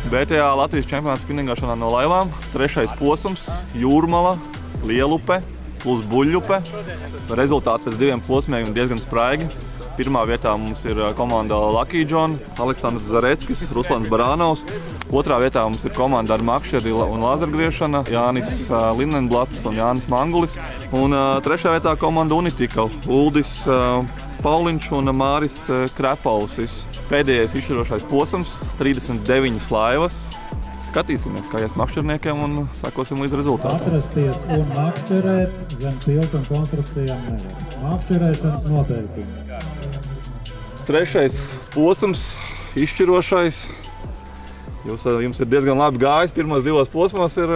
BTA Latvijas čempionāta spinningāšanā no laivām. 3. posms – Jūrmala, Lielupe plus Buļļupe. Rezultāti pēc 2 posmiem diezgan spraigi. Pirmā vietā mums ir komanda Lucky John, Aleksandrs Zareckis, Ruslans Barānovs. Otrā vietā mums ir komanda ar makšeri un lāzergriešana, Jānis Linenblats un Jānis Mangulis. Un trešā vietā komanda Unitika, Uldis Pauliņš un Māris Krepausis. Pēdējais izšķirošais posms, 39 laivas. Skatīsimies, kā ies makšķerniekiem un sakosim līdz rezultātam. Atrasties un makšķerēt zem tilta un konstrukcijām nevar. Makšķerēšanas noteikumi. 3. posms, izšķirošais. Jums ir diezgan labi gājis. Pirmos 2 posmos ir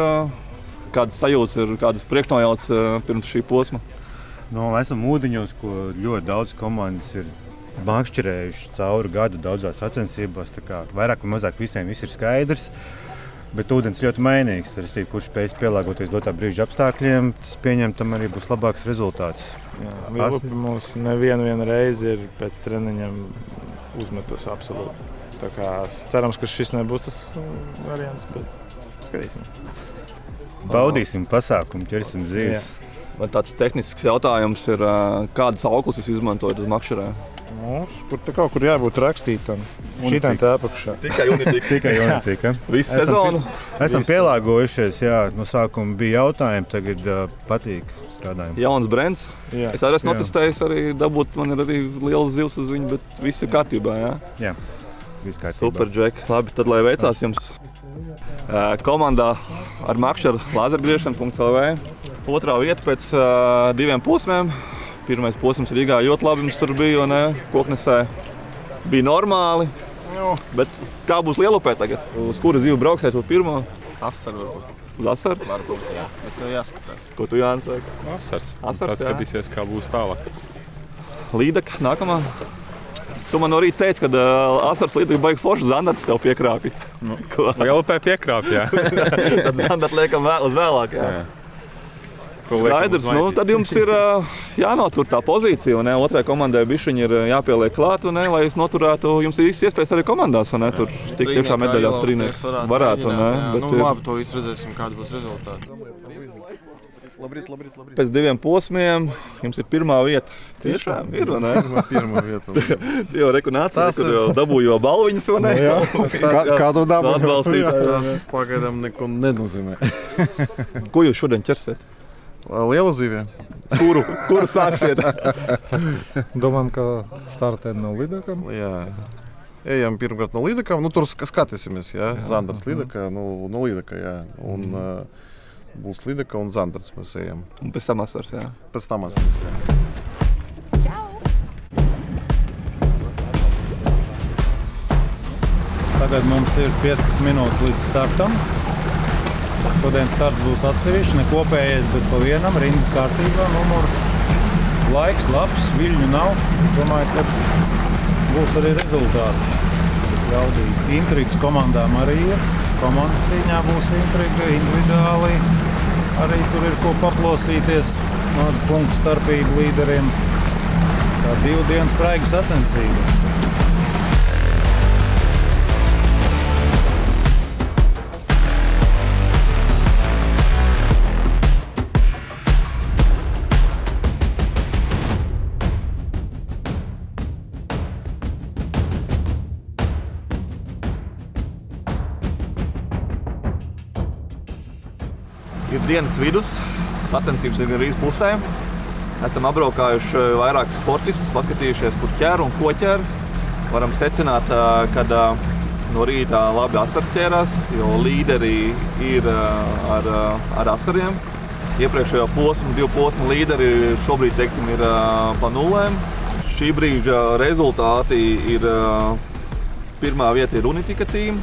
kādas sajūtas, ir kādas priekšnojautas pirms šī posma? Esam ūdeņos, ko ļoti daudz komandas ir makšķerējuši cauri gadu daudzās sacensībās. Vairāk vai mazāk visiem viss ir skaidrs, bet ūdens ļoti mainīgs. Kurš spējas pielāgoties dotā brīža apstākļiem, tas pieņem tam arī būs labāks rezultāts. Lielupi mums nevienu reizi ir pēc treniņiem uzmetus absolūti. Tā kā cerams, ka šis nebūs tas variants, bet skatīsimies. Baudīsim pasākumu, ķersim zīves. Man tāds tehnisks jautājums ir, kādas auklas jūs izmantojat uz makšķerē? Kur te kaut kur jābūt rakstītam. Šitām te apakšā. Tikai Unitika. Tikai Unitika. Visu sezonu? Esam pielāgojušies, jā. No sākuma bija jautājumi, tagad patīk strādājumi. Jauns brands. Es arī esmu notestējis arī dabūt, man ir arī liels zivs uz viņu, bet viss ir kārtībā, jā? Jā, viss kārtībā. Super, Džek. Labi, tad lai veicās jums. Komandā ar makšķeru lāzergriešana.lv. Otrā vieta pēc 2 posmiem. Pirmais posms Rīgā ļoti labi mums tur bija, un Koknesē bija normāli. Bet kā būs Lielupē tagad? Uz kuru zivu brauksiet to pirmo? Asaru varbūt. Uz asaru? Varbūt, jā. Bet tev jāskatās. Ko tu, Jānis, saka? Asars. Asars, Tāds skatīsies, kā būs tālāk. Līdaka, nākamā. Tu man no rīta teici, ka Asars Līdaka baigi foršu Zandarts tev piekrāpja. Lielupē piekrāpja, jā. Tad Zandart liekam uz vēlāk, jā. Skaidrs, tad jums ir jānotur tā pozīcija, un otrai komandai bišķiņi ir jāpieliek klāt, lai jūs noturētu, jums ir visas iespējas arī komandās, un tur tik tiešām medaļās trīnieks varētu, labi, to visu redzēsim, kāda būs rezultāti. Labrīt. Pēc 2 posmiem jums ir pirmā vieta. Tiešām ir, vai ne? Pirmā vieta. Jau rekunācija, kur jau dabūju balviņas, vai ne? Kādu dabūju? Tas pagaidām neko nenozīmē. Ko jūs šodien ķersiet? Lielu ziviem. Kuru sāksiet? Domājam, ka startēt no Lidakam? Jā. Ejam pirmkārt no Lidakam. Tur skatīsimies, jā. Zandarts Lidaka, no Lidaka, jā. Un būs Lidaka un Zandarts mēs ejam. Un pēc tam Asars, jā. Pēc tam Asars, jā. Tagad mums ir 15 minūtes līdz startam. Šodien starts būs atsevišķi, ne kopējais, bet pa vienam, rindas kārtībā, numuru. Laiks labs, viļņu nav. Domāju, ka būs arī rezultāti. Jaudīgi. Intrigas komandām arī ir. Komanda cīņā būs intriga, individuāli. Arī tur ir ko paplosīties. Maz punktu starpību līderiem. Tā 2 dienu spraiga sacensība. Ir dienas vidus, sacensības ir gandrīz pusē. Esam apbraukājuši vairākus sportistus, paskatījušies, kur ķer un ko ķer. Varam secināt, ka no rīta labi asars ķērās, jo līderi ir ar asariem. Iepriekšējo posmu, 2 posmu līderi šobrīd, teiksim, ir pa nulēm. Šī brīža rezultāti ir pirmā vieta ir Unitika tīm.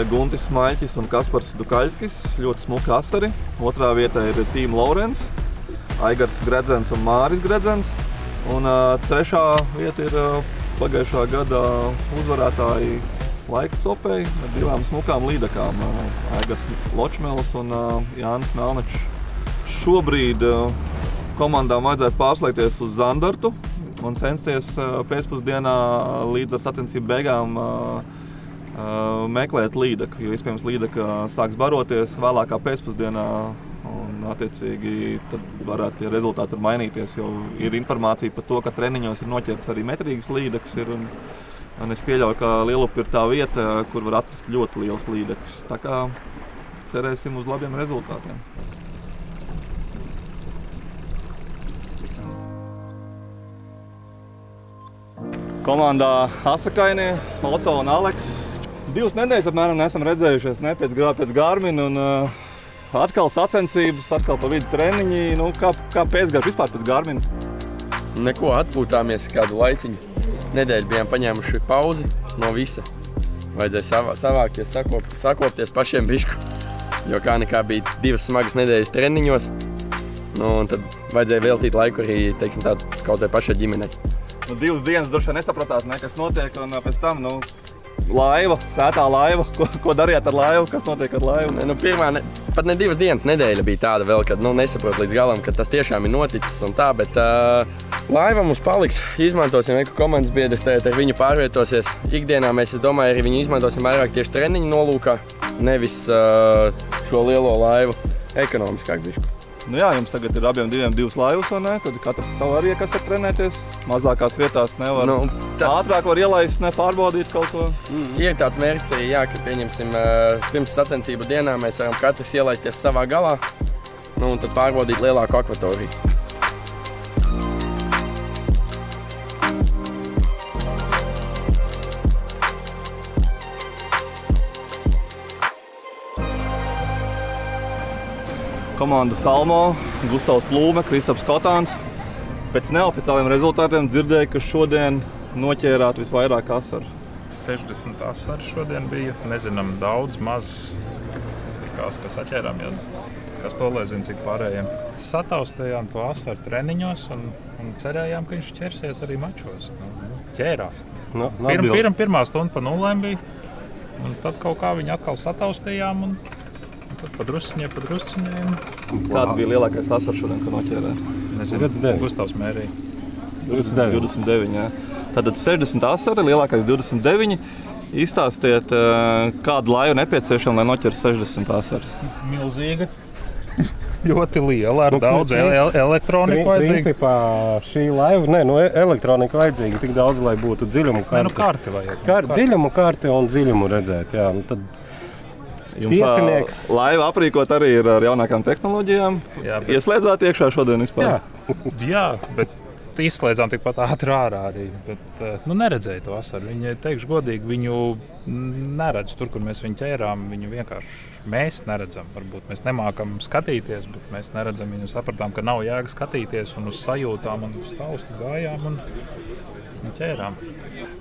Guntis Smaļķis un Kaspars Dukaļskis, ļoti smuki asari. Otrā vietā ir Tīm Laurens, Aigars Gredzens un Māris Gredzens. Un trešā vieta ir pagājušā gada uzvarētāji Laiks Copēji ar 2 smukām līdakām. Aigars Ločmels un Jānis Melnečs. Šobrīd komandām vajadzētu pārslēgties uz Zandartu un censties pēcpusdienā līdz ar sacensību beigām meklēt līdeku, jo iespējams līdeka sāks baroties vēlākā pēcpusdienā un attiecīgi tad varētu tie rezultāti mainīties, jo ir informācija par to, ka treniņos ir noķerts arī metrīgas līdekas un es pieļauju, ka Lielupa ir tā vieta, kur var atrast ļoti liels līdekas. Tā kā cerēsim uz labiem rezultātiem. Komandā Asakainie, Oto un Aleks. 2 nedēļas apmēram neesam redzējušies pēc Garmina un atkal sacensības, atkal pa vidu treniņi. Kā pēcgarš vispār pēc Garmina? Neko, atpūtāmies kādu laiciņu. Nedēļu bijām paņēmuši pauzi no visa. Vajadzēja savākties, sakopties pašiem bišku, jo kā nekā bija 2 smagas nedēļas treniņos. Un tad vajadzēja veltīt laiku arī, teiksim tā, kaut vai pašai ģimenei. 2 dienas droši vien nesapratāt, kas notiek, un pēc tam, laiva, sētā laiva. Ko darījāt ar laivu? Kas notiek ar laivu? Pirmā, pat ne 2 dienas nedēļa bija tāda vēl, kad nesaprot līdz galam, ka tas tiešām ir noticis un tā, bet laiva mums paliks. Izmantosim, ka komandas biedrs tagad ar viņu pārvietosies. Ikdienā mēs, es domāju, arī viņu izmantosim vairāk tieši treniņu nolūkā, nevis šo lielo laivu ekonomiskāk bišku. Jā, jums tagad ir abiem 2 laivas, vai ne? Tad katrs savu arī, kas var trenēties. Mazākās vietās nevar. Ātrāk var ielaist, pārbaudīt kaut ko. Ir tāds mērķis arī, ka pieņemsim pirms sacensību dienā mēs varam katrs ielaisties savā galā, un tad pārbaudīt lielāku akvatoriju. Komanda Salmo, Gustavs Plūme, Kristaps Kotāns. Pēc neoficiāliem rezultātiem dzirdēju, ka šodien noķērāt visvairāk asaru. 60 asari šodien bija. Nezinām daudz, maz, kas saķērām, kas to lai zina, cik pārējiem. Sataustējām to asaru treniņos un cerējām, ka viņš ķersies arī mačos. Ķērās. Pirmā stunda pa 0 bija, un tad kaut kā viņu atkal sataustījām. Padrusciņai. Kāda bija lielākais asars šodien, ko noķērāt? Nezinu, Gustavs mērīja. 29, jā. Tātad 60 asari, lielākais 29. Izstāstiet, kādu laivu nepieciešama, lai noķer 60 asaras? Milzīga. Ļoti liela, ar daudz elektroniku vajadzīga. Principā šī laiva, elektronika vajadzīga tik daudz, lai būtu dziļumu karti. Karti vajag. Dziļumu karti un dziļumu redzēt, jā. Tad jums laiva aprīkot arī ir ar jaunākām tehnoloģijām. Ieslēdzāt iekšā šodien vispār? Jā, bet izslēdzām tikpat ātri ārā arī. Bet neredzēju to asaru. Viņi, teikšu godīgi, viņu neredz tur, kur mēs viņu ķērām. Viņu vienkārši mēs neredzam. Varbūt mēs nemākam skatīties, bet mēs neredzam viņu. Sapratām, ka nav jēga skatīties un uz sajūtām un uz taustu gājām un ķērām.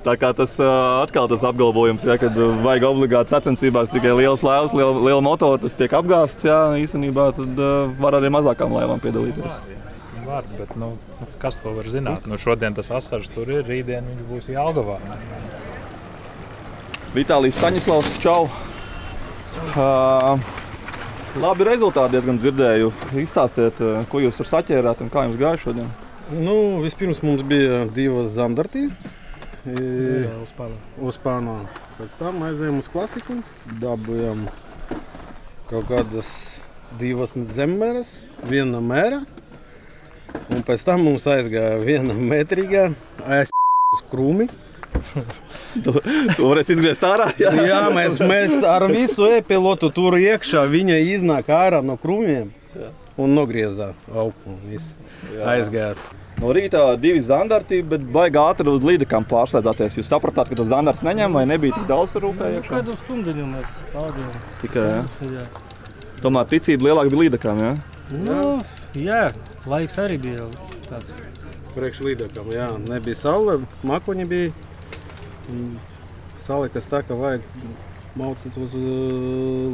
Tā kā tas atkal tas apgalvojums, kad vajag obligāti sacensībās tikai liels laivas, liela motora, tas tiek apgāsts, īstenībā tad var arī mazākām laivām piedalīties. Var, bet kas to var zināt? Šodien tas asars tur ir, rītdien viņš būs Jelgavā. Vitālijs Staņislavs, čau! Labi rezultāti diezgan dzirdēju. Izstāstiet, ko jūs tur saķērāt un kā jums gāja šodien? Vispirms mums bija 2 zandartī. Uz pānā. Pēc tam aizējām uz klasiku, dabujām kaut kādas 2 zemmēras, 1 mēra. Un pēc tam mums aizgāja 1 metrīgā uz krūmi. Tu varēsi izgriezt ārā? Jā, mēs ar visu e-pilotu tur iekšā, viņa iznāk ārā no krūmiem un nogriezā augu. Aizgājāt. No rītā 2 zandarti, bet baigi ātri uz līdekām pārslēdzāties. Jūs sapratāt, ka tas zandarts neņem vai nebija tik daudz rūpē iekšā? Kādu stundiņu mēs pavadījām. Tikai, jā? Tomēr ticība lielāka bija līdekām, jā? Jā, laiks arī bija tāds. Priekš līdekām, jā. Nebija saule, makoņi bija. Salikas tā, ka vajag maucīt uz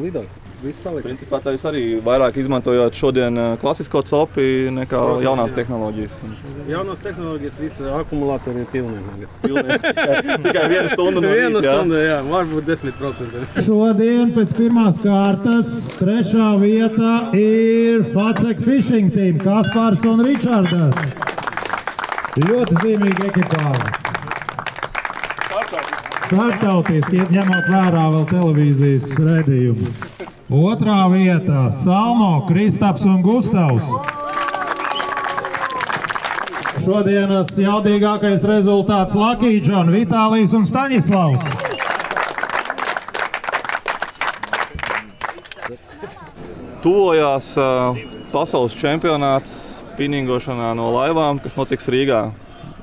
līdeku. Viss salikas. Principā tā jūs arī vairāk izmantojāt šodien klasisko copi nekā jaunās tehnoloģijas. Jaunās tehnoloģijas, visi akumulātori ir pilnīgi. Tikai 1 stundu no rīta, 1 stunda, jā, varbūt 10%. Šodien pēc pirmās kārtas 3. vietā ir Facek Fishing Team, Kaspars un Ričardas. Ļoti zīmīgi ekipāži. starptautiski, ņemot vērā vēl televīzijas redzējumu. Otrā vieta – Salmo, Kristaps un Gustavs. Šodienas jaudīgākais rezultāts Lakīdžon, Vitālijs un Staņislavs. Tuvojās pasaules čempionāts spinningošanā no laivām, kas notiks Rīgā.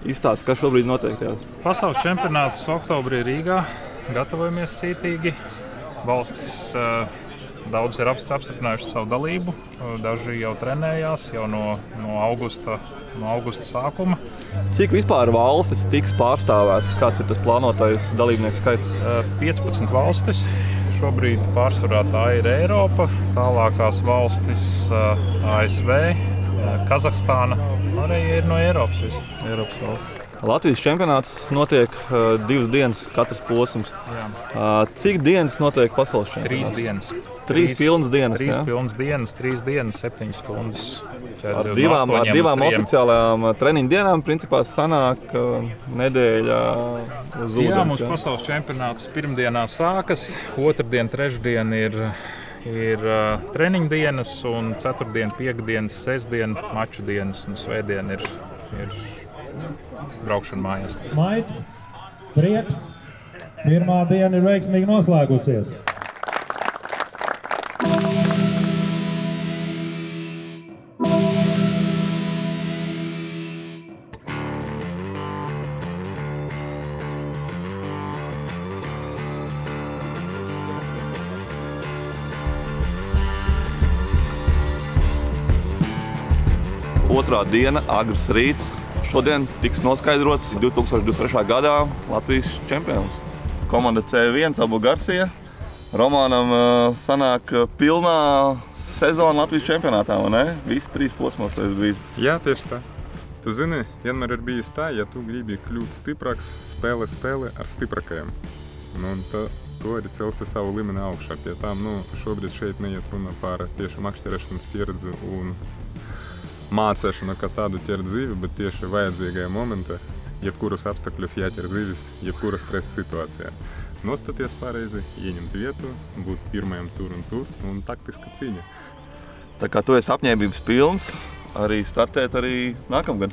Izstāsts, kas šobrīd notiek? Jā. Pasaules čempionāts oktobrī Rīgā. Gatavojamies cītīgi. Valstis daudz ir apstiprinājuši savu dalību. Daži jau trenējās jau no augusta sākuma. Cik vispār valstis tiks pārstāvētas? Kāds ir tas plānotais dalībnieku skaits? 15 valstis. Šobrīd pārsvarā tā ir Eiropa, tālākās valstis ASV, Kazahstāna, arī ir no Eiropas. Eiropas valstis. Latvijas čempionāts notiek 2 dienas, katrs posms. Cik dienas notiek pasaules čempionāts? 3 dienas. 3 pilnas dienas, 3 pilnas dienas, 3 dienas, 7 stundas. Ar divām oficiālajām treniņu dienām principā sanāk nedēļa uz ūdens. Jā, mums pasaules čempionāts pirmdienā sākas, otrdien, trešdien ir treniņu dienas, un ceturtdien, piekdienas, sestdien, maču dienas, un svētdien ir braukšana mājās. Smaids, prieks. Pirmā diena ir veiksmīgi noslēgusies. Otrā diena, agrs rīts. Šodien tiks noskaidrots 2023. gadā Latvijas čempions. Komanda C1, Abu Garcia. Romānam sanāk pilnā sezona Latvijas čempionātā, vai ne? Visi 3 posmos tu esi bijis. Jā, tieši tā. Tu zini, vienmēr ir bijis tā, ja tu gribi kļūt stiprāks, spēle ar stiprākajiem. Un to arī celsi savu līmeni augšā. Pie tām, šobrīd šeit neiet runa par tieši makšķerēšanas pieredzi un mācēšanu, kā tādu ķert zivi, bet tieši vajadzīgajā momentā, jebkuras apstākļus jāķer zivis, jebkuras stresa situācijā. Nostaties pareizi, ieņemt vietu, būt pirmajam tur un taktiska cīņa. Tā kā tu esi apņēmības pilns, arī startēt arī nākamgad?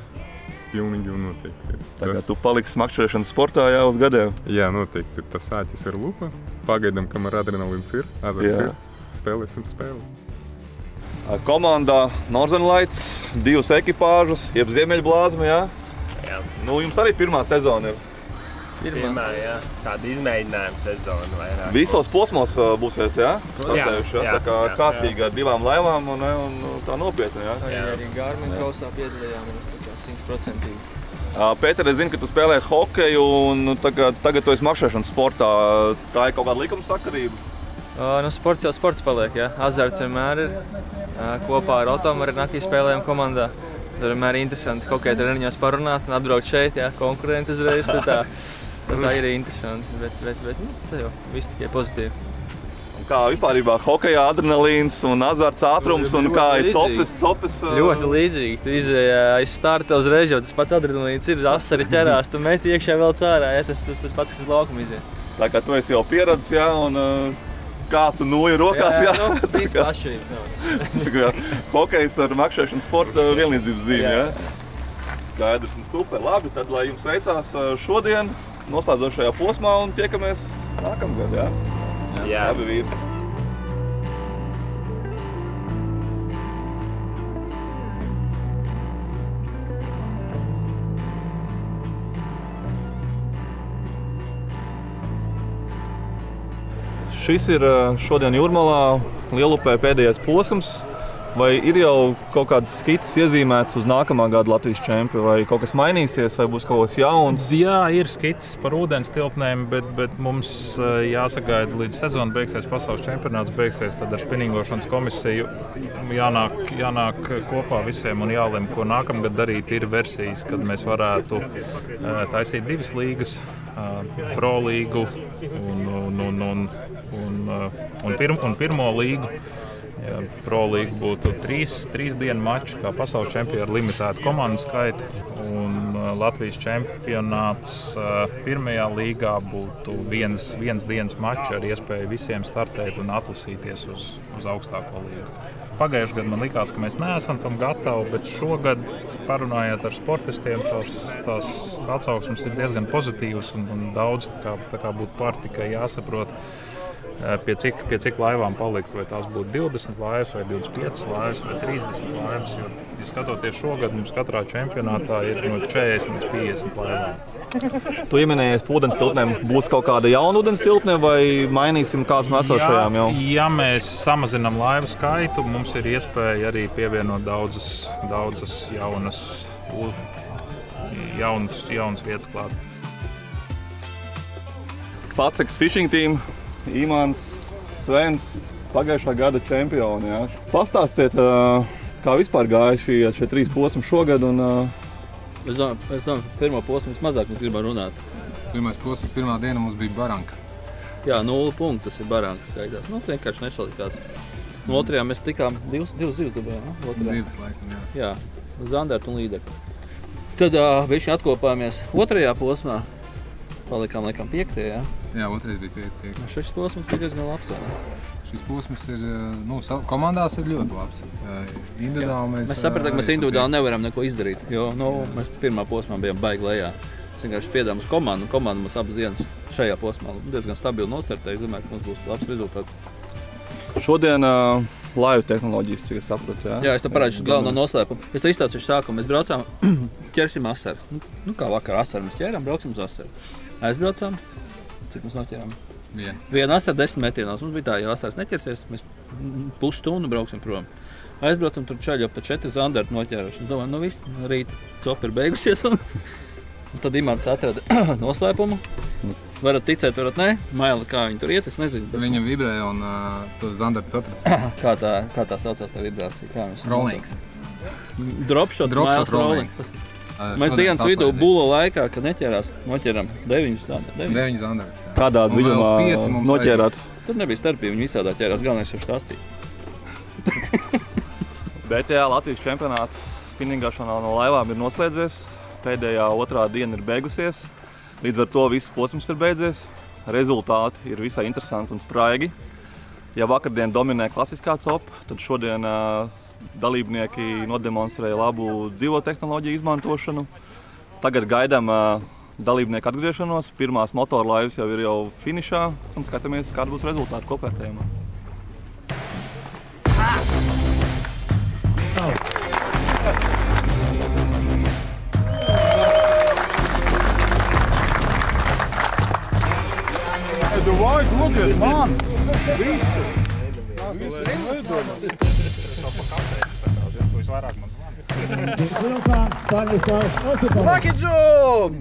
Pilnīgi un noteikti. Tā kā tu paliksi makšķerēšanas sportā jau uz gadiem? Jā, noteikti. Tas āķis ir lupa. Pagaidām, kamēr adrenalīns ir, azarts ir, spēlēsim spēli. Komandā Northern Lights, 2 ekipāžas, jeb Ziemeļblāzma, jā? Jā. Jums arī pirmā sezona ir? Pirmā, jā. Tāda izmēģinājuma sezona vairāk. Visos posmos būsiet, jā? Startējuši, jā? Tā kā kārtīgi ar 2 laivām un tā nopietni, jā? Arī Garmin kausā piedalījāmies, tā kā 100%. Pēter, es zinu, ka tu spēlē hokeju un tagad tu esi makšķerēšanas sportā. Tā ir kaut kāda likuma sakarība? Sports jau sports paliek, jā. Azarts vienmēr ir. Kopā ar Otomu arī naktī spēlējam komandā. Tur vienmēr ir interesanti hokeja treniņos parunāt un atbraukt šeit, jā, konkurenti uzreiz. Tā ir interesanti, bet tā jau viss tikai pozitīvi. Kā vispārībā hokejā adrenalīns un azarts ātrums un kā ir copes? Ļoti līdzīgi. Tu izēji aiz starta uzreiz, jo tas pats adrenalīns ir, asari ķerās, tu meti iekšā vēl cārā, jā, tas pats, kas uz laukumu iziet. Tā kā tu esi jau pieredzis, jā, un kāds un noja rokās, jā? Jā, trīs atšķirības nav. Hokejs ar makšķerēšanas sporta vienlīdzības zīmi, jā? Skaidrs un super. Labi, tad lai jums veicās šodien noslēdzošajā posmā un tiekamies nākamgad, jā? Jā. Labi, vīri. Šis ir šodien Jūrmalā Lielupē pēdējais posms. Vai ir jau kaut kādas skices iezīmētas uz nākamā gada Latvijas čempionu, vai kaut kas mainīsies, vai būs kaut kas jauns? Jā, ir skices par ūdens tilpnēm, bet mums jāsagaida līdz sezona beigsies, pasaules čempionāts beigsies, tad ar spinningošanas komisiju jānāk kopā visiem un jālem, ko nākamgad darīt. Ir versijas, kad mēs varētu taisīt 2 līgas, pro līgu un pirmo līgu. Ja, pro līga būtu 3 dienu mači, kā pasaules čempioni ar limitētu komandu skaitu. Un Latvijas čempionāts pirmajā līgā būtu viens dienas mačs ar iespēju visiem startēt un atlasīties uz augstāko līgu. Pagājušajā gadā man likās, ka mēs neesam tam gatavi, bet šogad, parunājot ar sportistiem, tās atsauksmes ir diezgan pozitīvas un daudz tā kā būtu par tikai jāsaprot, pie cik laivām palikt, vai tās būtu 20 laivas, vai 25 laivas, vai 30 laivas. Jo, ja skatoties šogad, mums katrā čempionātā ir no 40 līdz 50 laivām. Tu ieminējies par ūdens tiltnēm. Būs kaut kāda jauna ūdens tiltne vai mainīsim kādas no esošajām jau? Ja mēs samazinām laivu skaitu, mums ir iespēja arī pievienot daudzas jaunas vietas klāt. Facekas fishing team, Imants, Svens, pagājušā gada čempioni. Jā. Pastāstiet, kā vispār gāja šie 3 posmi šogad un Es domāju, pirmo posmu vismazāk mēs gribam runāt. Pirmais posms, pirmā diena mums bija baranka. Jā, 0 punktu, tas ir baranka skaitās. Vienkārši nesalikās. No otrajā mēs tikām 2 zivs dabējām. 2 laikam, jā. Jā, Zanderta un Līdeka. Tad bišķi atkopāmies otrajā posmā. Palikām laikam 5. jā? Jā, otrais bija 5. Šis posms bija diezgan labs. Šis posms ir, komandās ir ļoti labs. Individuāli mēs sapratām, ka mēs individuāli nevaram neko izdarīt, jo mēs pirmā posmā bijām baigi lejā. Mēs vienkārši spiedām uz komandu, un komanda mums abas dienas šajā posmā diezgan stabili nostartēja. Es domāju, ka mums būs labs rezultāts. Šodien laivu tehnoloģijas, cik es sapratu, jā? Jā, es te parādīšu galveno noslēpumu. Es te izstāstīšu sākumu. Mēs braucām, ķersim asaru. Kā vakar asaru mēs ķērām, brauksim uz asaru. Aizbraucām, cik mēs noķērām? Viena asara 10 metienos. Mums bija tā, ja asaras neķersies, mēs pusstundu brauksim prom. Aizbraucam, tur čaļi jau pa 4 zandartu noķēruši. Es domāju, viss, rīt copa ir beigusies. Un tad Imants atrada noslēpumu. Varat ticēt, varat nē. Maila, kā viņi tur iet, es nezinu. Bet... Viņa vibrēja un to zandartu satracīja. Kā tā saucās tā vibrācija? Rollings. Dropshot, Mailes rollings. Mēs dienas vidū bulo laikā, kad neķērās, noķēram 9 zandartus. 9 zandartus. Kādā dziļumā noķērāt? Tur nebija starpība, viņi visādā ķērās, galvenais jau stāstīt. BTA Latvijas čempionāts spinningāšanā no laivām ir noslēdzies. Pēdējā otrā diena ir beigusies. Līdz ar to viss posms ir beidzies. Rezultāti ir visai interesanti un spraigi. Ja vakardien dominē klasiskā copa, tad šodien dalībnieki nodemonstrēja labu dzīvo tehnoloģiju izmantošanu. Tagad gaidām dalībnieku atgriešanos. Pirmās motorlaivas jau ir finišā un skatāmies, kāda būs rezultāti kopvērtējumā. Vai dodiet man visu! Lucky John!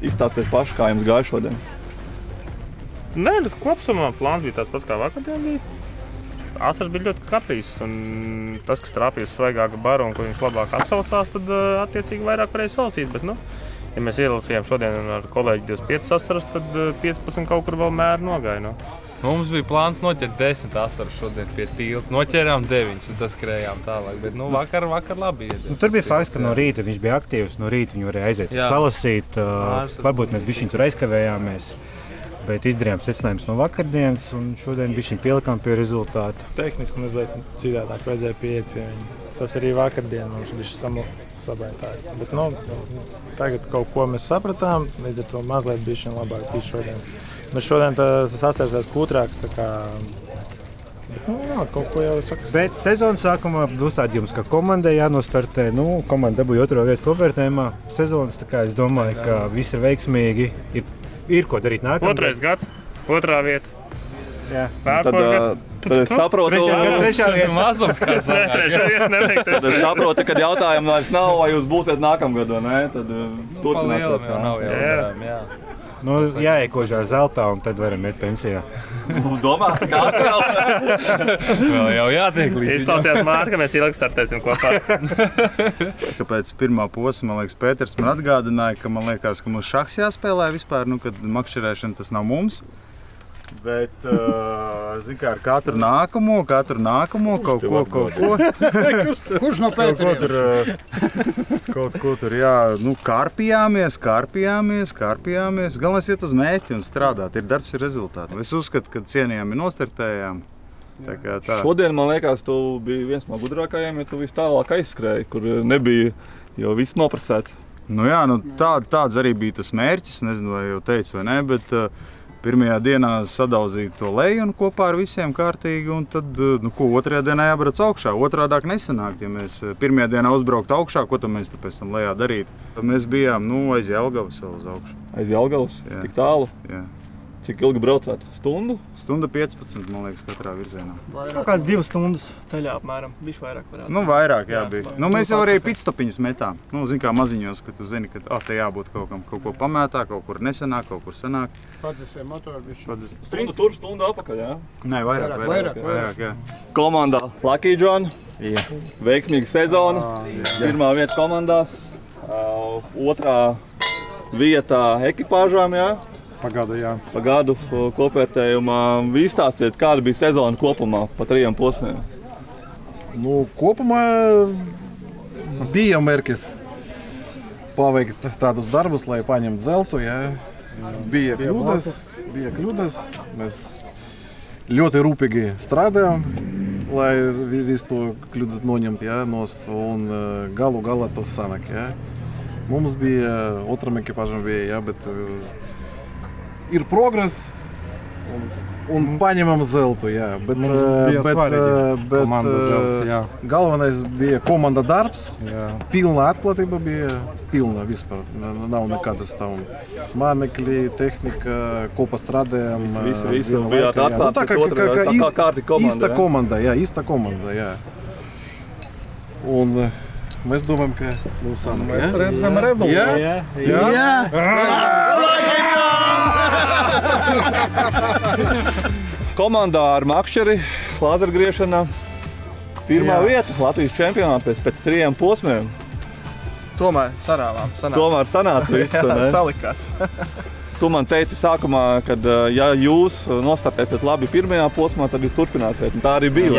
Izstāstiet paši, kā jums gāja šodien? Nē, tas kopsumā plāns bija tāds pats kā vakardien bija. Asaras bija ļoti kapīs, un tas, kas trāpījis svaigāka baru un ko viņš labāk atsaucās, tad attiecīgi vairāk varēja salasīt. Bet, ja mēs ielasījām šodien ar kolēģi 25 asaras, tad 15 kaut kur vēl mēri nogāja. Mums bija plāns noķert 10 asaras šodien pie tilta. Noķērām 9 un tas skrējām tālāk, bet vakar labi iet. Tur bija fakts, ka no rīta viņš bija aktīvs, no rīta viņu varēja aiziet salasīt. Varbūt mēs bišķiņ tur aizkavējāmies. Bet izdarījām secinājumus no vakardienas, un šodien bišķiņ pielikām pie rezultātu. Tehniski mazliet citādāk vajadzēja pieiet pie viņa. Tas arī vakardien mums bišķi sabaitāja. Bet tagad kaut ko mēs sapratām, līdz ar to mazliet bišķiņ labāk bija šodien. Bet šodien tas asaras kūtrāks, tā kā... kaut ko jau sakas. Bet sezonas sākumā uzstādījums, ka komandai jānostartē. Komanda dabūja 2. vietu kopvērtējumā. Sezonas, tā kā es domāju, ka viss ir veiksmīgi. Ir ko darīt nākamgad. 2. gads, 2. vieta. Jā. Tad es saprotu, mazums, kā saka. Tad es saprotu, ka jautājumu vairs nav, vai jūs būsiet nākamgad, vai ne? Tad turpināsiet. Nav jautājumu, jā. Jāiekožā zeltā, un tad varam iet pensijā. Domā, kā atkal? Vēl jau jātiek līdzi. Izklausījās Mārka, mēs ilgi startēsim kopā. Pēc pirmā posma, man liekas, Pēters man atgādināja, ka man liekas, ka mums šahs jāspēlē vispār, kad makšķerēšana tas nav mums. Bet, zin kā, ar katru nākamo kaut ko. Kurš no Pēteriem? Kaut ko tur, jā, nu, karpjāmies. Galvenais iet uz mērķi un strādāt. Ir darbs, ir rezultāts. Es uzskatu, ka cienījami nostartējām. Tā. Šodien, man liekas, tu biji viens no gudrākajiem, ja tu viss tālāk aizskrēji, kur nebija jau viss noprasēts. Nu jā, nu, tāds arī bija tas mērķis. Nezinu, vai jau teicu vai ne, bet pirmajā dienā sadaudzīt to leju un kopā ar visiem kārtīgi, un tad, otrajā dienā jābrauc augšā. Otrādāk nesanāk, ja mēs pirmajā dienā uzbrauktu augšā, ko tad mēs pēc tam lejā darītu? Tad mēs bijām, aiz Jelgavas vēl uz augšu. Aiz Jelgavas? Tik tālu? Jā. Cik ilgi braucāt? Stundu? Stunda 15, man liekas, katrā virzienā. Kaut kāds 2 stundas ceļā apmēram, bišķi vairāk varētu. Nu, vairāk, jā, bija. Nu, mēs jau arī pitstopiņas metām. Nu, zin kā maziņos, ka tu zini, ka te jābūt kaut ko pamētā, kaut kur nesanāk, kaut kur sanāk. Padesē motoru bišķi. Stundu tur, stundu apakaļ, jā? Nē, vairāk, jā. Komandā Lucky John. Jā. Veiksmīga sezona. Pirmā vieta komandās. Otrā vieta ekipāžām, jā? Pagadu, jā. Pagadu kopvērtējumā. Izstāstiet, kāda bija sezona kopumā pa 3 posmiem? Nu, kopumā bija mērķis paveikt tādus darbus, lai paņemtu zeltu. Jā. Bija kļūdas. Mēs ļoti rūpīgi strādājām, lai visu to kļūdu noņemt, jā, nost. Un galu galā tas sanāk. Jā. Mums bija, otram ekipāžam bija, jā, bet ir progress un paņemam zeltu, jā. Bet galvenais bija komanda darbs, pilna atklātība bija, pilna vispār. Nav nekādas tam smanekļi, tehnika, kopā strādājam. Visi bijāt atklāti, tā kārti komanda. Īsta komanda, jā. Un mēs domājam, ka mums sanāk. Mēs redzam rezultātus. Komandā ar makšķeri, lāzergriešanā. Pirmā vieta Latvijas čempionātā pēc 3 posmiem. Tomēr sarāvām. Tomēr sanāca viss. Salikās. Tu man teici sākumā, ka ja jūs nostartēsiet labi pirmajā posmā, tad jūs turpināsiet. Un tā arī bija.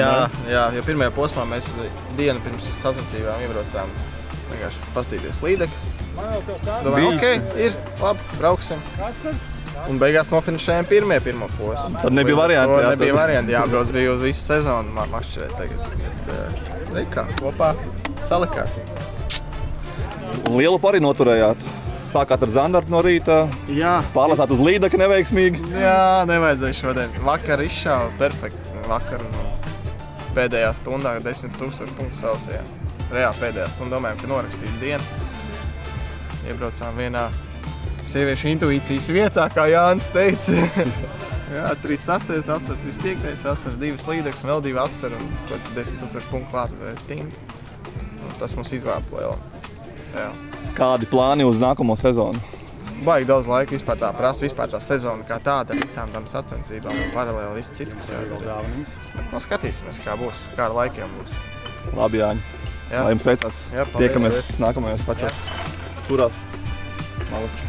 Jā, jo pirmajā posmā mēs dienu pirms sacensībām iebraucām vienkārši pastīties līdekļus. Domāju, ir, labi, brauksim. Un beigās nofinišējām pirmo posmu. Tad nebija varianti. Nebija varianti, jābrauc bija uz visu sezonu makšķerēt tagad. Reikā, kopā salikās. Un Lielupu arī noturējāt. Sākāt ar Zandartu no rīta, pārlētāt uz līdekļu neveiksmīgi. Jā, nevajadzēja šodien. Vakar izšāva perfekti. Vakar pēdējā stundā 10,000 punktu Celsijā. Reāli pēdējā stundā domājam, ka norakstīt dienu. Iebraucām vienā sieviešu intuīcijas vietā, kā Jānis teica. Jā, 36, asars, 35, asars, 2 slīdekļus un vēl 2 asari un 10,000 punktu klāt uzreiz tīm. Tas mums izvāpa liela. Kādi plāni uz nākamo sezonu? Baigi daudz laika vispār tā prasa, vispār tā sezona kā tāda ar visām tam sacensībām un paralēli viss cits, kas jādara. Nu, skatīsimies, kā būs, kā ar laikiem būs. Labi, Jāņi. Lai jums veicās. Tiekamies nākamajos sačos. Turās. Malači.